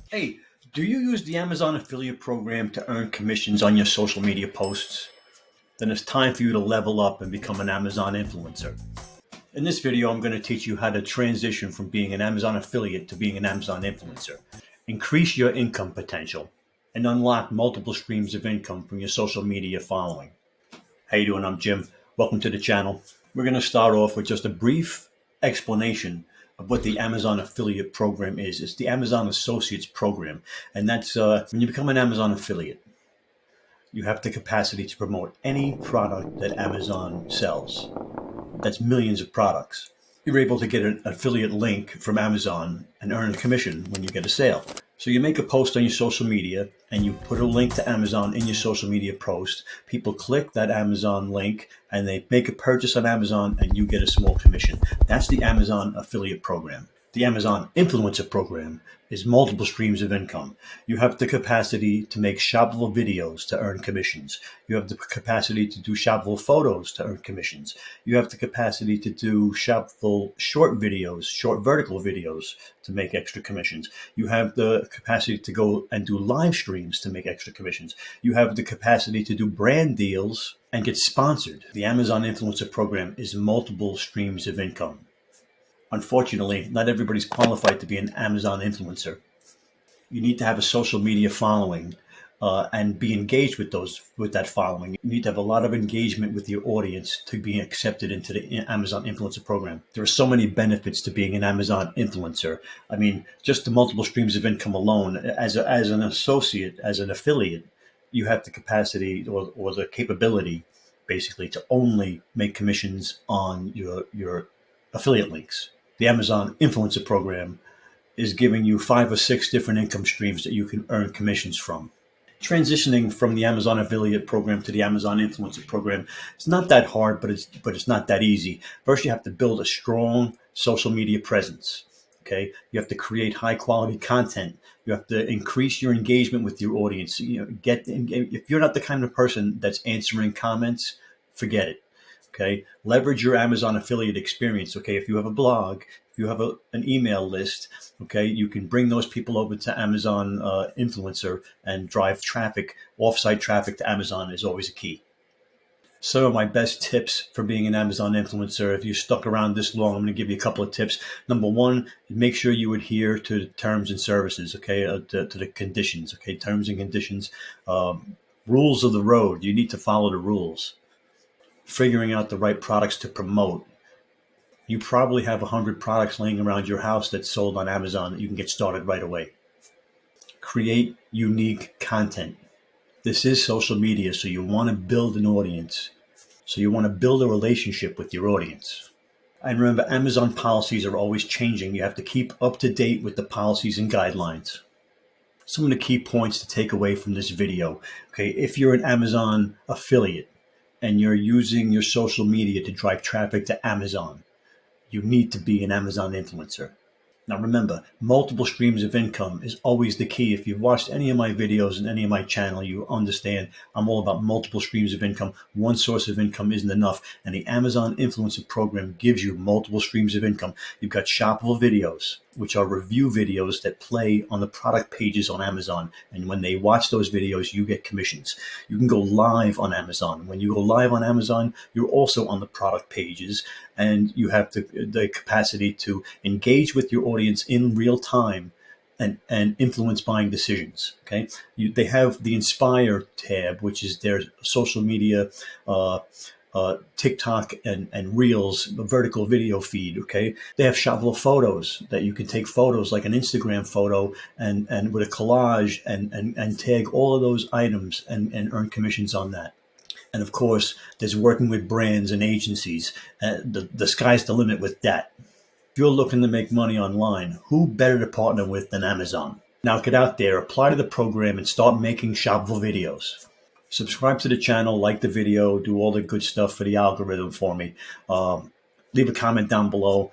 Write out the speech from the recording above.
Hey, do you use the Amazon affiliate program to earn commissions on your social media posts? Then it's time for you to level up and become an Amazon influencer. In this video, I'm going to teach you how to transition from being an Amazon affiliate to being an Amazon influencer. Increase your income potential and unlock multiple streams of income from your social media following. How you doing? I'm Jim. Welcome to the channel. We're going to start off with just a brief explanation of what the Amazon affiliate program is. It's the Amazon Associates program, and that's when you become an Amazon affiliate, you have the capacity to promote any product that Amazon sells. That's millions of products. You're able to get an affiliate link from Amazon and earn a commission when you get a sale. So you make a post on your social media and you put a link to Amazon in your social media post. People click that Amazon link and they make a purchase on Amazon and you get a small commission. That's the Amazon affiliate program. The Amazon influencer program is multiple streams of income. You have the capacity to make shoppable videos to earn commissions. You have the capacity to do shoppable photos to earn commissions. You have the capacity to do shoppable short videos, short vertical videos to make extra commissions. You have the capacity to go and do live streams to make extra commissions. You have the capacity to do brand deals and get sponsored. The Amazon influencer program is multiple streams of income. Unfortunately, not everybody's qualified to be an Amazon influencer. You need to have a social media following and be engaged with that following. You need to have a lot of engagement with your audience to be accepted into the Amazon influencer program. There are so many benefits to being an Amazon influencer. I mean, just the multiple streams of income alone, as an associate, as an affiliate, you have the capacity or the capability, basically, to only make commissions on your affiliate links. The Amazon influencer program is giving you 5 or 6 different income streams that you can earn commissions from. Transitioning from the Amazon affiliate program to the Amazon influencer program, it's not that hard, but it's not that easy. First, you have to build a strong social media presence. Okay, you have to create high quality content. You have to increase your engagement with your audience. If you're not the kind of person that's answering comments, forget it. Okay, leverage your Amazon affiliate experience. Okay, if you have a blog, if you have an email list, okay, you can bring those people over to Amazon influencer and drive traffic. Offsite traffic to Amazon is always a key. Some of my best tips for being an Amazon influencer. If you stuck around this long, I'm going to give you a couple of tips. Number one, make sure you adhere to the terms and services, okay, to the conditions, okay, terms and conditions, rules of the road. You need to follow the rules. Figuring out the right products to promote. You probably have 100 products laying around your house that's sold on Amazon that you can get started right away. Create unique content. This is social media, so you want to build an audience. So you want to build a relationship with your audience. And remember, Amazon policies are always changing. You have to keep up to date with the policies and guidelines. Some of the key points to take away from this video. Okay, if you're an Amazon affiliate, and you're using your social media to drive traffic to Amazon, you need to be an Amazon influencer. Now remember, multiple streams of income is always the key. If you've watched any of my videos and any of my channel, you understand I'm all about multiple streams of income. One source of income isn't enough. And the Amazon Influencer Program gives you multiple streams of income. You've got shoppable videos, which are review videos that play on the product pages on Amazon. And when they watch those videos, you get commissions. You can go live on Amazon. When you go live on Amazon, you're also on the product pages, and you have the capacity to engage with your audience in real time and influence buying decisions. Okay, they have the Inspire tab, which is their social media, TikTok and Reels vertical video feed. Okay, they have shoppable photos that you can take photos like an Instagram photo and with a collage and tag all of those items and earn commissions on that. And of course, there's working with brands and agencies. The sky's the limit with that. If you're looking to make money online, who better to partner with than Amazon? Now get out there, apply to the program, and start making shoppable videos. Subscribe to the channel, like the video, do all the good stuff for the algorithm for me. Leave a comment down below.